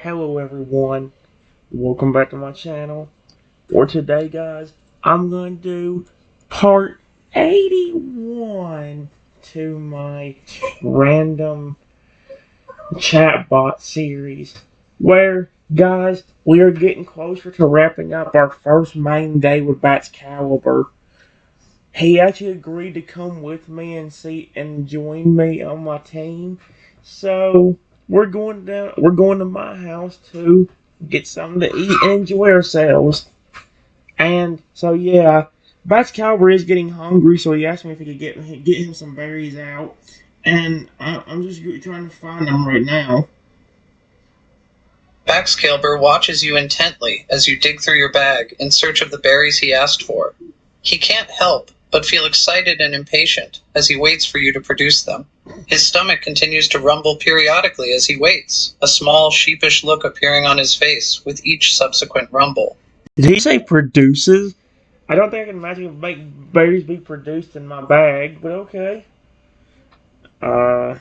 Hello everyone, welcome back to my channel. For today guys, I'm going to do part 81 to my random chatbot series. Where guys, we are getting closer to wrapping up our first main day with Baxcailbur. He actually agreed to come with me and join me on my team. So we're going to my house to get something to eat and enjoy ourselves. And so yeah, Baxcailbur is getting hungry, so he asked me if he could get him some berries out. And I'm just trying to find them right now. Baxcailbur watches you intently as you dig through your bag in search of the berries he asked for. He can't help but feel excited and impatient as he waits for you to produce them. His stomach continues to rumble periodically as he waits, a small sheepish look appearing on his face with each subsequent rumble. Did he say produces? I don't think I can imagine make berries be produced in my bag, but okay. By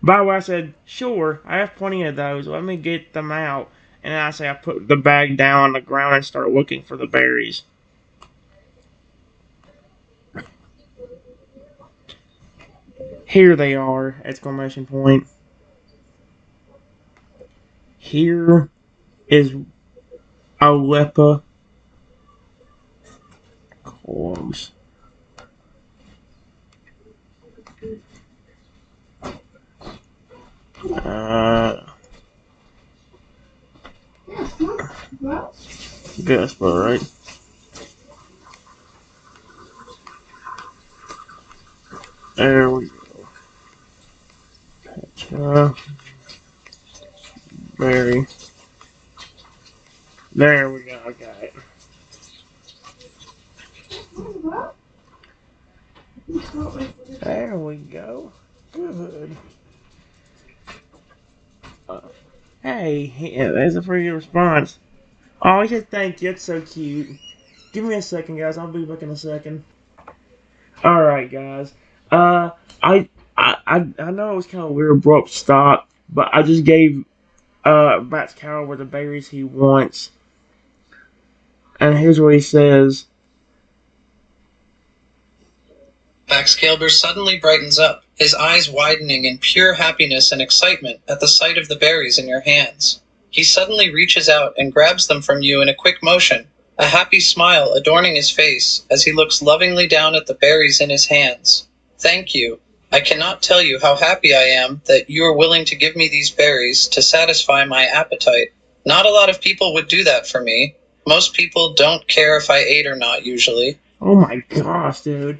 the way, I said, sure, I have plenty of those. Let me get them out. And then I put the bag down on the ground and start looking for the berries. Here they are! Exclamation point. Here is Alepa. Close. Guess all right. There we go. Berry. There we go. I got it. There we go. Good. Hey, yeah, that's a pretty good response. Oh, he said thank you. That's so cute. Give me a second, guys. I'll be back in a second. All right, guys. Uh, I know it was kind of weird, abrupt stop, but I just gave Baxcailbur the berries he wants, and here's what he says. Baxcailbur suddenly brightens up, his eyes widening in pure happiness and excitement at the sight of the berries in your hands. He suddenly reaches out and grabs them from you in a quick motion, a happy smile adorning his face as he looks lovingly down at the berries in his hands. Thank you. I cannot tell you how happy I am that you are willing to give me these berries to satisfy my appetite. Not a lot of people would do that for me. Most people don't care if I ate or not usually. Oh my gosh, dude.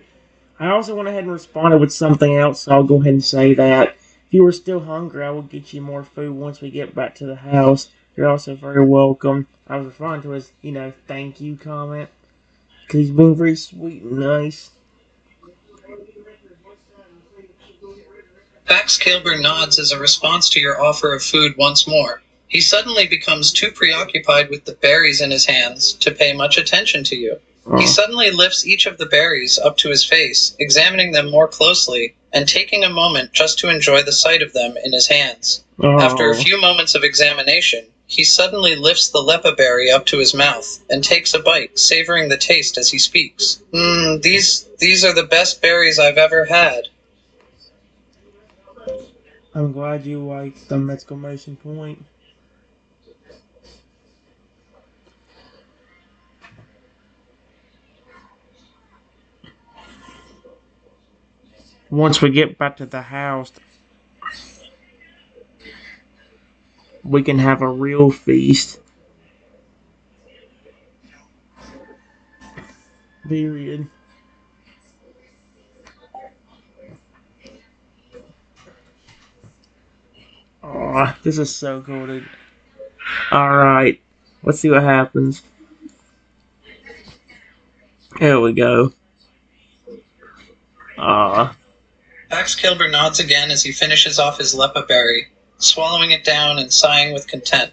I also went ahead and responded with something else, so I'll go ahead and say that. If you are still hungry, I will get you more food once we get back to the house. You're also very welcome. I was referring to his, thank you comment. Because he's being very sweet and nice. Baxcailbur nods as a response to your offer of food once more. He suddenly becomes too preoccupied with the berries in his hands to pay much attention to you. He suddenly lifts each of the berries up to his face, examining them more closely, and taking a moment just to enjoy the sight of them in his hands. After a few moments of examination, he suddenly lifts the lepa berry up to his mouth and takes a bite, savoring the taste as he speaks. These are the best berries I've ever had. I'm glad you liked them! Exclamation point. Once we get back to the house, we can have a real feast. Period. Aw, this is so cool, dude. Alright, let's see what happens. There we go. Baxcailbur nods again as he finishes off his lepa berry, swallowing it down and sighing with content.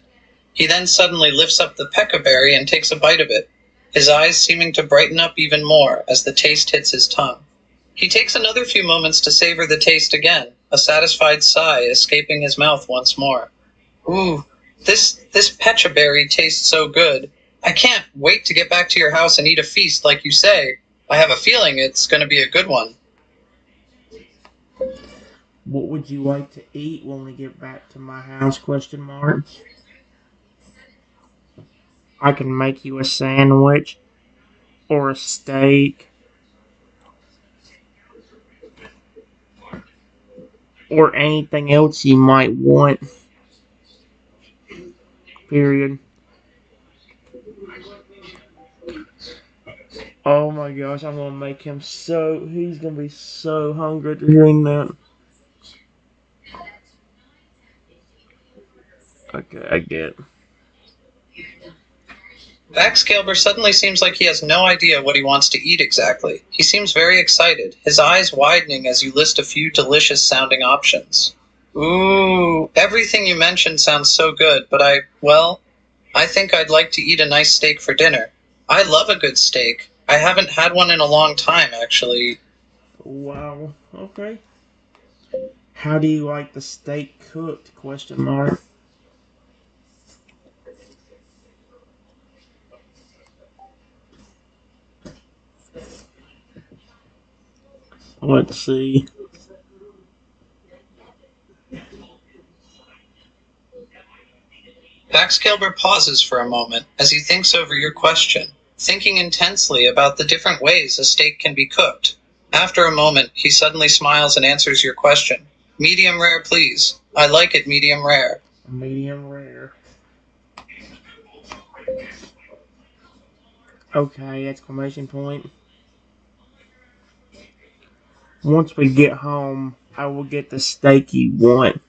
He then suddenly lifts up the pekka berry and takes a bite of it, his eyes seeming to brighten up even more as the taste hits his tongue. He takes another few moments to savor the taste again, a satisfied sigh escaping his mouth once more. Ooh, This pecha berry tastes so good. I can't wait to get back to your house and eat a feast like you say. I have a feeling it's going to be a good one. What would you like to eat when we get back to my house? Question mark. I can make you a sandwich or a steak or anything else you might want. Period. Oh my gosh, I'm gonna make him so. He's gonna be so hungry to hearing that. Okay, I get it. Baxcailbur suddenly seems like he has no idea what he wants to eat exactly. He seems very excited, his eyes widening as you list a few delicious sounding options. Ooh, everything you mentioned sounds so good, but I think I'd like to eat a nice steak for dinner. I love a good steak. I haven't had one in a long time, actually. Wow. Okay. How do you like the steak cooked? Question mark. Let's see. Baxcailbur pauses for a moment as he thinks over your question, thinking intensely about the different ways a steak can be cooked. After a moment, he suddenly smiles and answers your question. Medium rare, please. I like it medium rare. Medium rare. Okay! Exclamation point. Once we get home, I will get the steak you want.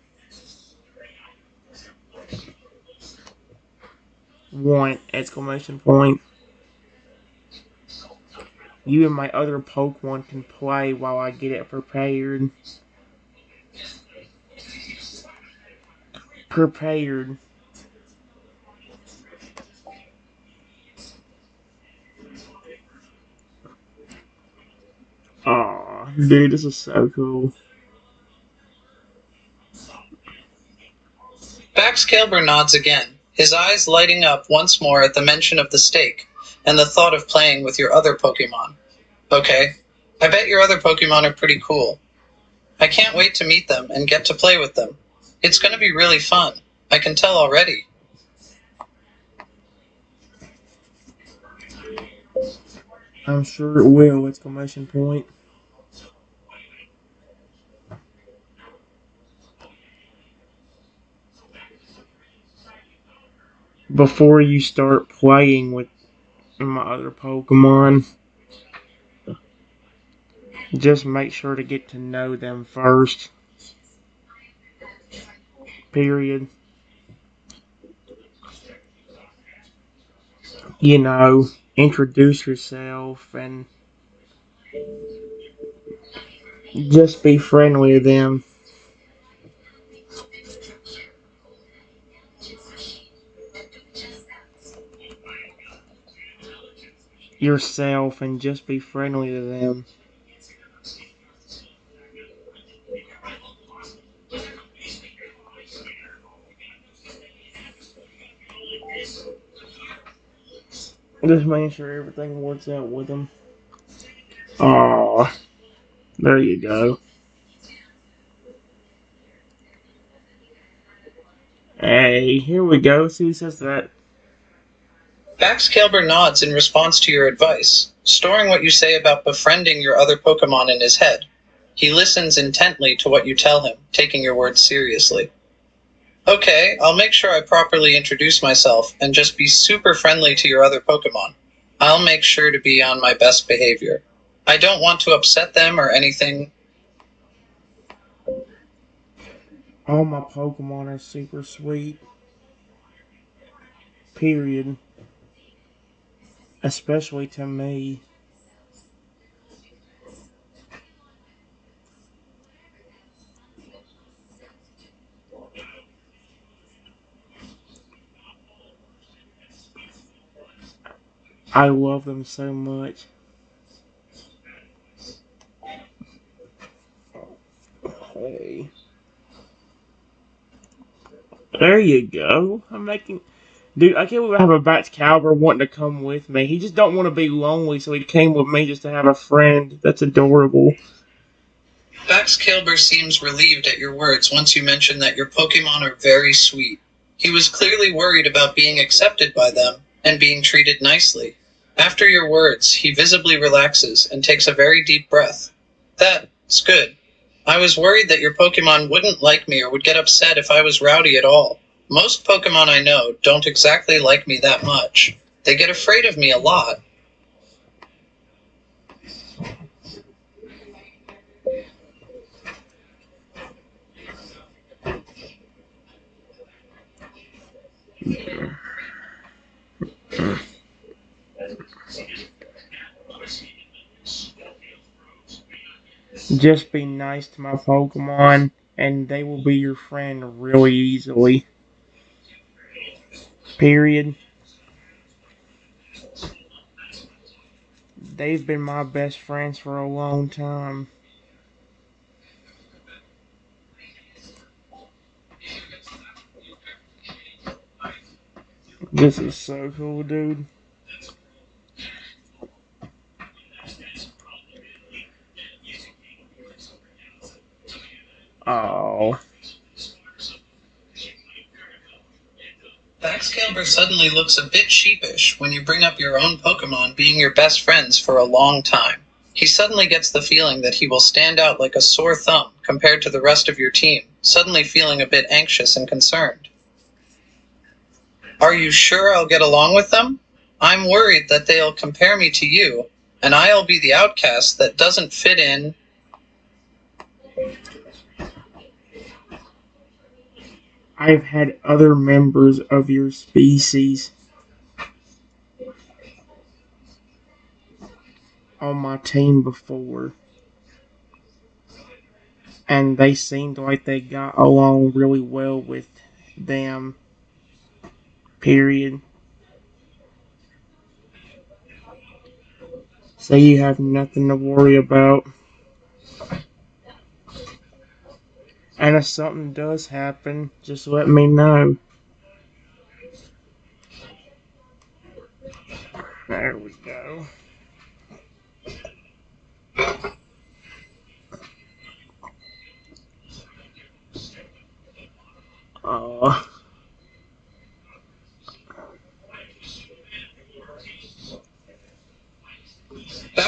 Want! Exclamation point. You and my other Pokemon can play while I get it prepared. Prepared. Aw, dude, this is so cool. Baxcailbur nods again, his eyes lighting up once more at the mention of the steak and the thought of playing with your other Pokemon. Okay, I bet your other Pokemon are pretty cool. I can't wait to meet them and get to play with them. It's going to be really fun. I can tell already. I'm sure it will! Exclamation point. Before you start playing with my other Pokemon, just make sure to get to know them first. Period. You know, introduce yourself and just be friendly with them. Yourself and just be friendly to them. Just making sure everything works out with them. Aw, there you go. Hey, here we go. See who says that? Baxcailbur nods in response to your advice, storing what you say about befriending your other Pokemon in his head. He listens intently to what you tell him, taking your words seriously. Okay, I'll make sure I properly introduce myself and just be super friendly to your other Pokemon. I'll make sure to be on my best behavior. I don't want to upset them or anything. All my Pokemon are super sweet. Period. Especially to me. I love them so much. Hey. There you go. I'm making. Dude, I can't believe I have a Baxcailbur wanting to come with me. He just don't want to be lonely, so he came with me just to have a friend. That's adorable. Baxcailbur seems relieved at your words once you mention that your Pokemon are very sweet. He was clearly worried about being accepted by them and being treated nicely. After your words, he visibly relaxes and takes a very deep breath. That's good. I was worried that your Pokemon wouldn't like me or would get upset if I was rowdy at all. Most Pokemon I know don't exactly like me that much. They get afraid of me a lot. Just be nice to my Pokemon, and they will be your friend really easily. Period. They've been my best friends for a long time. This is so cool, dude. Oh, Baxcailbur suddenly looks a bit sheepish when you bring up your own Pokemon being your best friends for a long time. He suddenly gets the feeling that he will stand out like a sore thumb compared to the rest of your team, suddenly feeling a bit anxious and concerned. Are you sure I'll get along with them? I'm worried that they'll compare me to you, and I'll be the outcast that doesn't fit in. I've had other members of your species on my team before, and they seemed like they got along really well with them. Period. So you have nothing to worry about. And if something does happen, just let me know. There we go. Oh,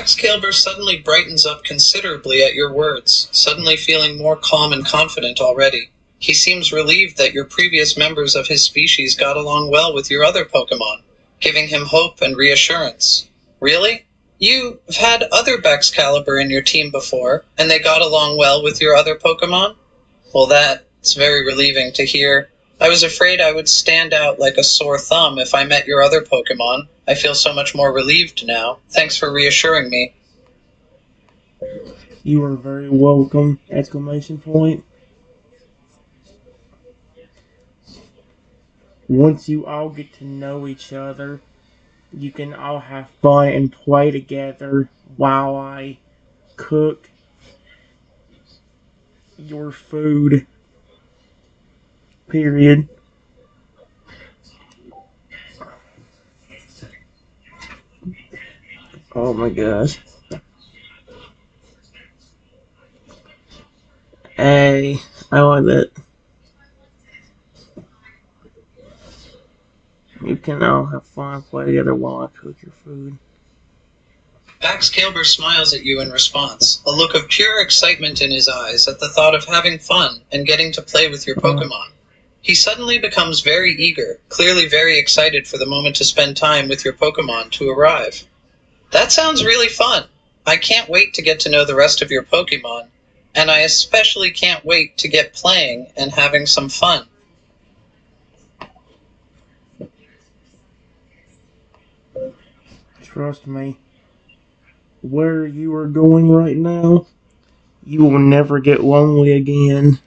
Baxcailbur suddenly brightens up considerably at your words, suddenly feeling more calm and confident already. He seems relieved that your previous members of his species got along well with your other Pokemon, giving him hope and reassurance. Really? You've had other Baxcailbur in your team before, and they got along well with your other Pokemon? Well, that's very relieving to hear. I was afraid I would stand out like a sore thumb if I met your other Pokemon. I feel so much more relieved now. Thanks for reassuring me. you are very welcome! Exclamation point. Once you all get to know each other, you can all have fun and play together while I cook your food. Period. Oh my gosh. Hey, I like that. You can all have fun, play together while I cook your food. Baxcailbur smiles at you in response, a look of pure excitement in his eyes at the thought of having fun and getting to play with your Pokemon. He suddenly becomes very eager, clearly very excited for the moment to spend time with your Pokemon to arrive. That sounds really fun. I can't wait to get to know the rest of your Pokemon, and I especially can't wait to get playing and having some fun. Trust me, where you are going right now, you will never get lonely again.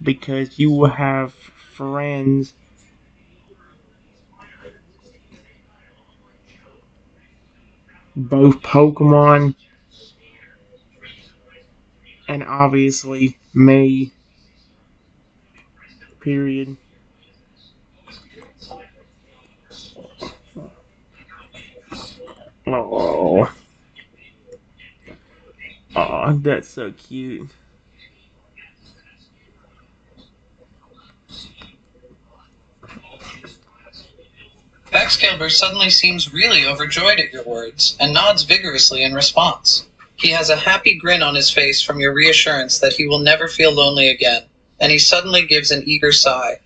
because you will have friends, both Pokemon and obviously me. Period. Oh, oh, that's so cute. Baxcailbur suddenly seems really overjoyed at your words and nods vigorously in response. He has a happy grin on his face from your reassurance that he will never feel lonely again, and he suddenly gives an eager sigh.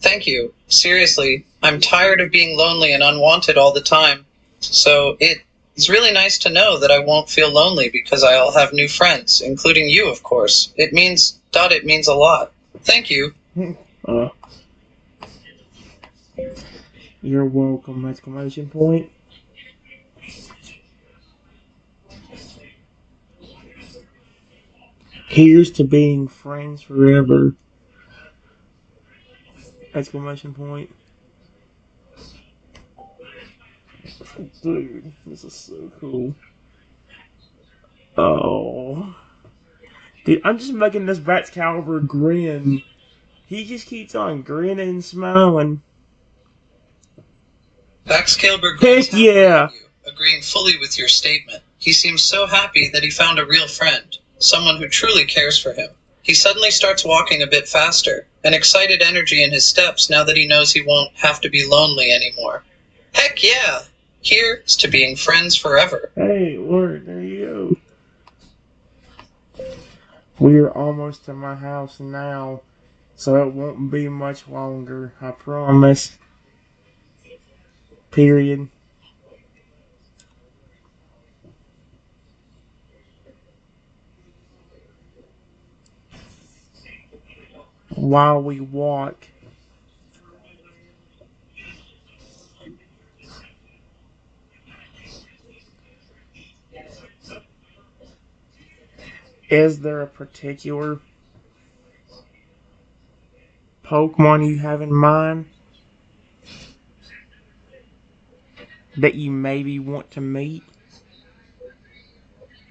Thank you. Seriously, I'm tired of being lonely and unwanted all the time. So it's really nice to know that I won't feel lonely because I'll have new friends, including you, of course. It means a lot. Thank you. Uh, you're welcome! Exclamation point. Here's to being friends forever! Exclamation point. Dude, this is so cool. Oh. Dude, I'm just making this Baxcailbur grin. He just keeps on grinning and smiling. Baxcailbur grins Heck happily yeah! at you, agreeing fully with your statement. He seems so happy that he found a real friend, someone who truly cares for him. He suddenly starts walking a bit faster, an excited energy in his steps now that he knows he won't have to be lonely anymore. Heck yeah! Here's to being friends forever. Hey, Lord, there you go. We're almost to my house now, so it won't be much longer, I promise. Period. While we walk, is there a particular Pokemon you have in mind that you maybe want to meet?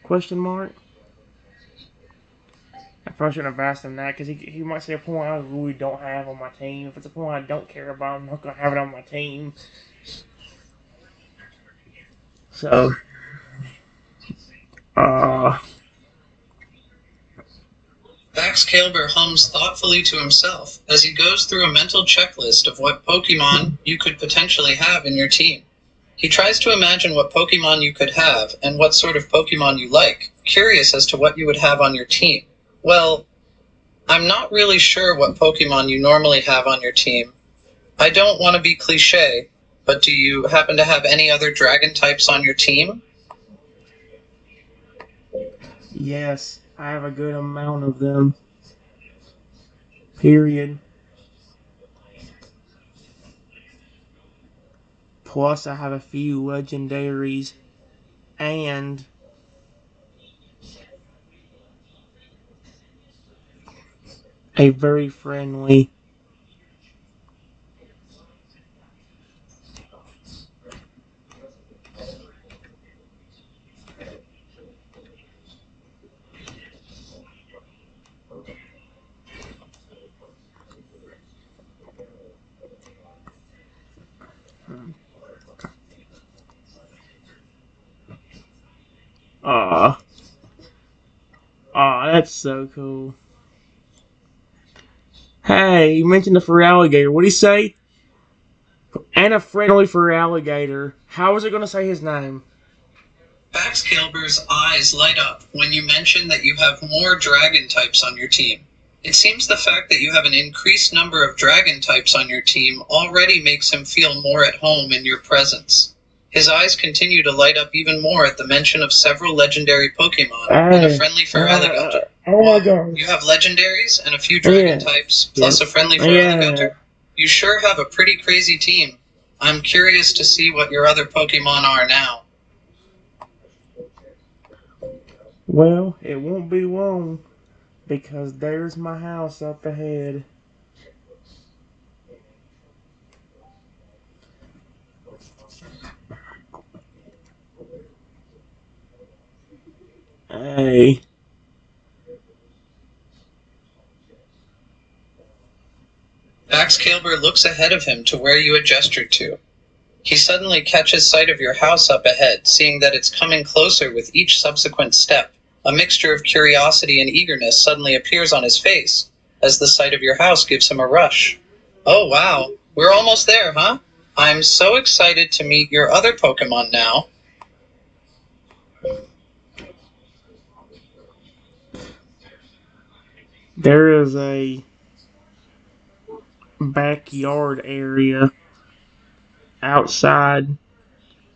Question mark. I probably shouldn't have asked him that because he might say a point I really don't have on my team. If it's a point I don't care about, I'm not gonna have it on my team. So, uh, Baxcailbur hums thoughtfully to himself as he goes through a mental checklist of what Pokemon you could potentially have in your team. He tries to imagine what Pokemon you could have and what sort of Pokemon you like, curious as to what you would have on your team. Well, I'm not really sure what Pokemon you normally have on your team. I don't want to be cliche, but do you happen to have any other dragon types on your team? yes, I have a good amount of them. Period. Plus, I have a few legendaries and a very friendly. Aw, aw, that's so cool. Hey, you mentioned the fur alligator. What'd he say? And a friendly fur alligator. How was it gonna say his name? Baxcailbur's eyes light up when you mention that you have more dragon types on your team. It seems the fact that you have an increased number of dragon types on your team already makes him feel more at home in your presence. His eyes continue to light up even more at the mention of several legendary Pokemon and a Hey, friendly fur alligator. oh my gosh. You have legendaries and a few dragon Yeah, types, plus a friendly fur yeah. alligator? You sure have a pretty crazy team. I'm curious to see what your other Pokemon are now. Well, it won't be long because there's my house up ahead. Hey, Baxcailbur looks ahead of him to where you had gestured to. He suddenly catches sight of your house up ahead, seeing that it's coming closer with each subsequent step. A mixture of curiosity and eagerness suddenly appears on his face, as the sight of your house gives him a rush. Oh wow, we're almost there, huh? I'm so excited to meet your other Pokemon now. there is a backyard area outside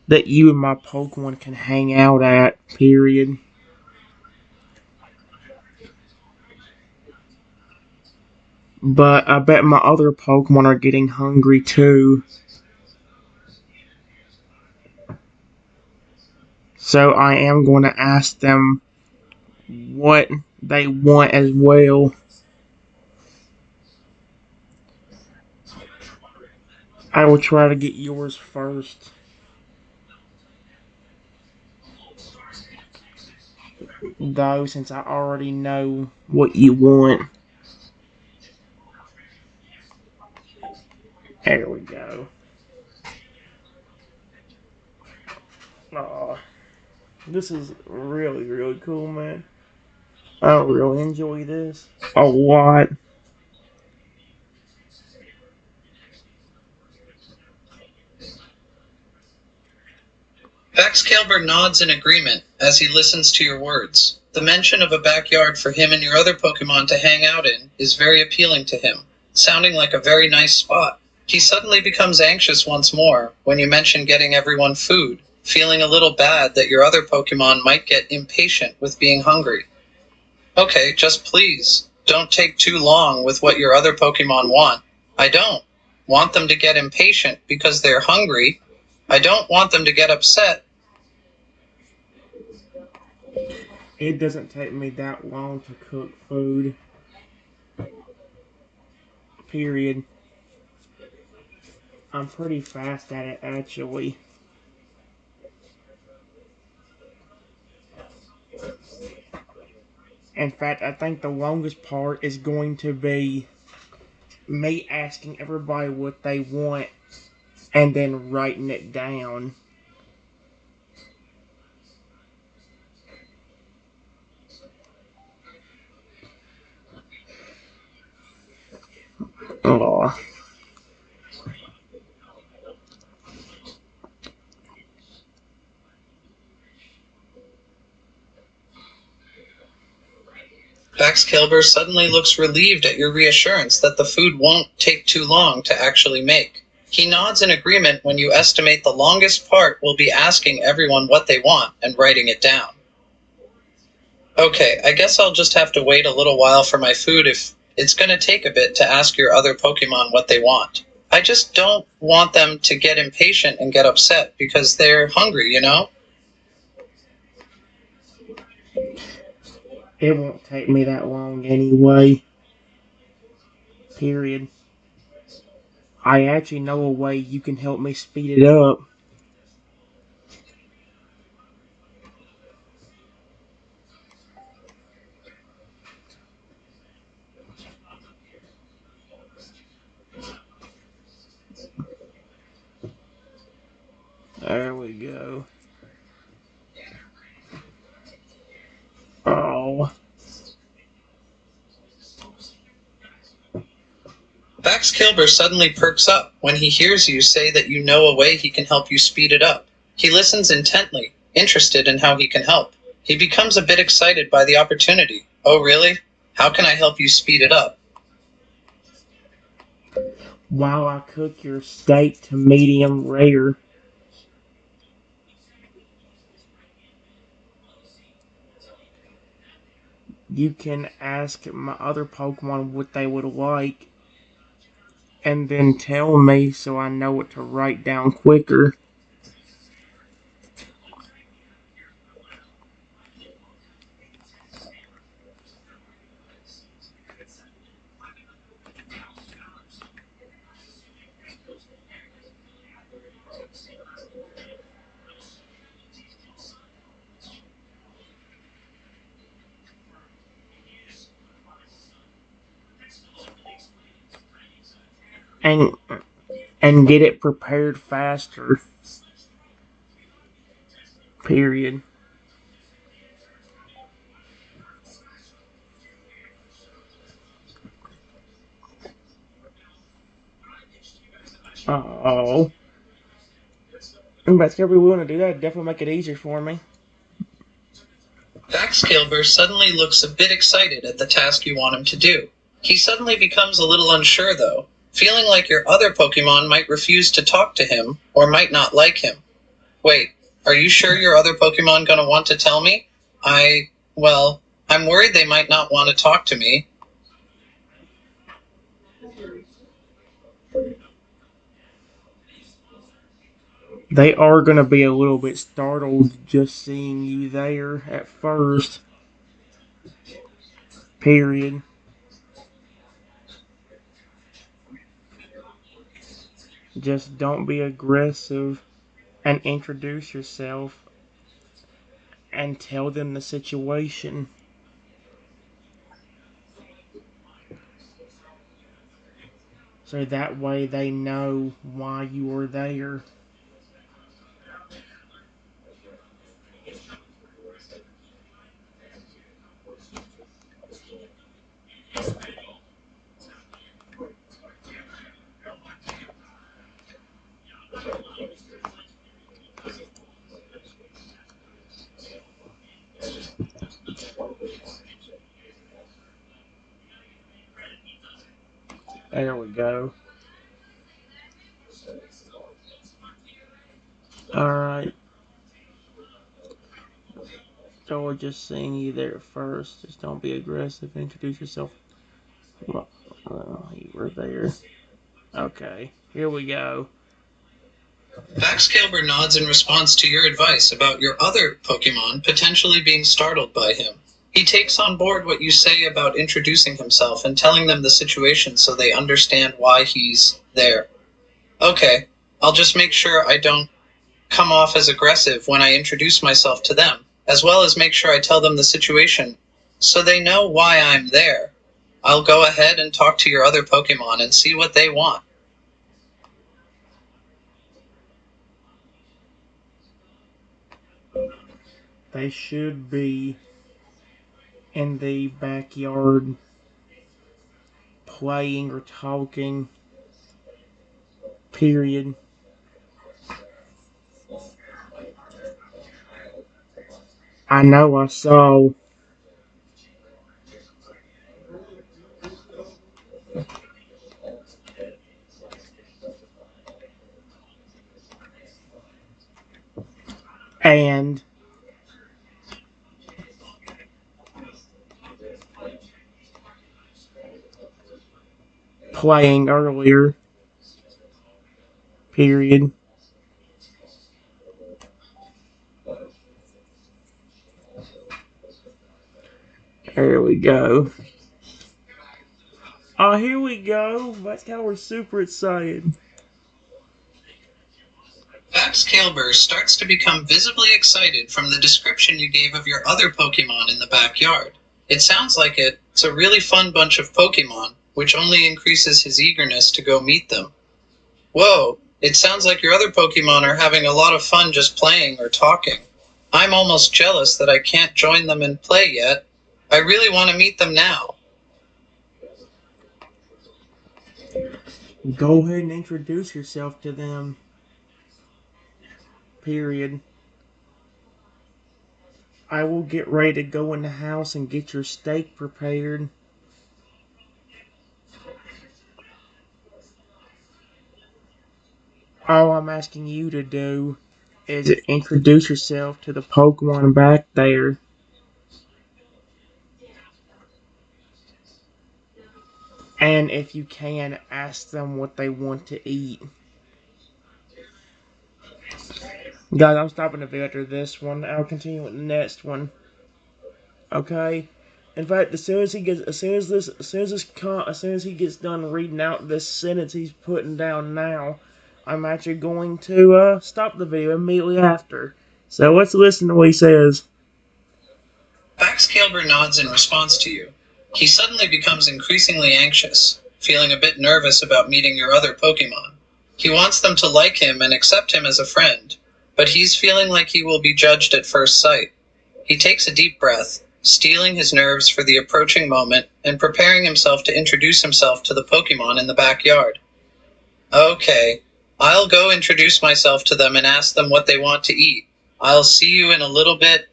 that you and my Pokemon can hang out at, period. But I bet my other Pokemon are getting hungry too. So I am going to ask them what they want as well. I will try to get yours first, though, since I already know what you want. There we go. Aw, this is really, really cool, man. I really enjoy this a lot. Baxcailbur nods in agreement as he listens to your words. The mention of a backyard for him and your other Pokemon to hang out in is very appealing to him, sounding like a very nice spot. He suddenly becomes anxious once more when you mention getting everyone food, feeling a little bad that your other Pokemon might get impatient with being hungry. Okay, just please, don't take too long with what your other Pokemon want. I don't want them to get impatient because they're hungry. I don't want them to get upset. It doesn't take me that long to cook food, period. I'm pretty fast at it, actually. In fact, I think the longest part is going to be me asking everybody what they want and then writing it down. Oh, Baxcailbur suddenly looks relieved at your reassurance that the food won't take too long to actually make. He nods in agreement when you estimate the longest part will be asking everyone what they want and writing it down. Okay, I guess I'll just have to wait a little while for my food if it's going to take a bit to ask your other Pokemon what they want. I just don't want them to get impatient and get upset because they're hungry, you know? it won't take me that long anyway, period. I actually know a way you can help me speed it up. There we go. Oh, Baxcailbur suddenly perks up when he hears you say that you know a way he can help you speed it up. He listens intently, interested in how he can help. He becomes a bit excited by the opportunity. Oh, really? How can I help you speed it up? while I cook your steak to medium rare, you can ask my other Pokemon what they would like and then tell me so I know what to write down quicker. and and get it prepared faster. Period. Oh. But if we want to do that, definitely make it easier for me. Baxcailbur suddenly looks a bit excited at the task you want him to do. He suddenly becomes a little unsure, though, feeling like your other Pokemon might refuse to talk to him or might not like him. Wait, are you sure your other Pokemon gonna want to tell me? Well, I'm worried they might not want to talk to me. They are going to be a little bit startled just seeing you there at first. Period. Just don't be aggressive and introduce yourself and tell them the situation. So that way they know why you are there. There we go. Alright. So we're just seeing you there first. Just don't be aggressive. Introduce yourself. Well, you were there. Okay. Here we go. Baxcailbur nods in response to your advice about your other Pokemon potentially being startled by him. He takes on board what you say about introducing himself and telling them the situation so they understand why he's there. Okay, I'll just make sure I don't come off as aggressive when I introduce myself to them, as well as make sure I tell them the situation so they know why I'm there. I'll go ahead and talk to your other Pokemon and see what they want. They should be in the backyard playing or talking. Period. I know I saw. And playing earlier. Period. There we go. Oh, here we go. That's how we're super excited. Baxcailbur starts to become visibly excited from the description you gave of your other Pokemon in the backyard. It sounds like it's a really fun bunch of Pokemon, which only increases his eagerness to go meet them. Whoa, it sounds like your other Pokemon are having a lot of fun just playing or talking. I'm almost jealous that I can't join them and play yet. I really want to meet them now. Go ahead and introduce yourself to them. Period. I will get ready to go in the house and get your steak prepared. All I'm asking you to do is introduce yourself to the Pokemon back there. And if you can, ask them what they want to eat. Guys, I'm stopping the video after this one. I'll continue with the next one. Okay? In fact, as soon as he gets done reading out this sentence he's putting down now, I'm actually going to stop the video immediately after. So let's listen to what he says. Baxcailbur nods in response to you. He suddenly becomes increasingly anxious. feeling a bit nervous about meeting your other Pokemon. He wants them to like him and accept him as a friend, but he's feeling like he will be judged at first sight. He takes a deep breath, steeling his nerves for the approaching moment and preparing himself to introduce himself to the Pokemon in the backyard. Okay, I'll go introduce myself to them and ask them what they want to eat. I'll see you in a little bit.